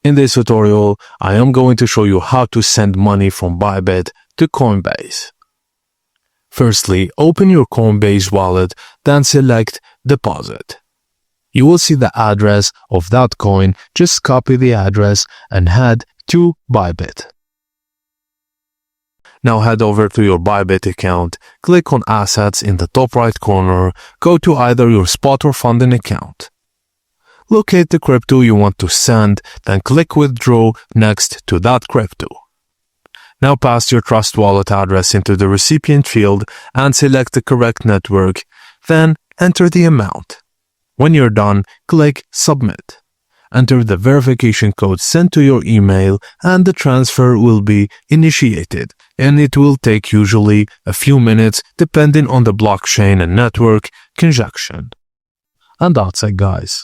In this tutorial, I am going to show you how to send money from Bybit to Coinbase. Firstly, open your Coinbase wallet, then select Deposit. You will see the address of that coin. Just copy the address and head to Bybit. Now head over to your Bybit account, click on Assets in the top right corner, go to either your spot or funding account. Locate the crypto you want to send, then click Withdraw next to that crypto. Now paste your Trust Wallet address into the recipient field and select the correct network, then enter the amount. When you're done, click Submit. Enter the verification code sent to your email and the transfer will be initiated, and it will take usually a few minutes depending on the blockchain and network conjunction. And that's it, guys.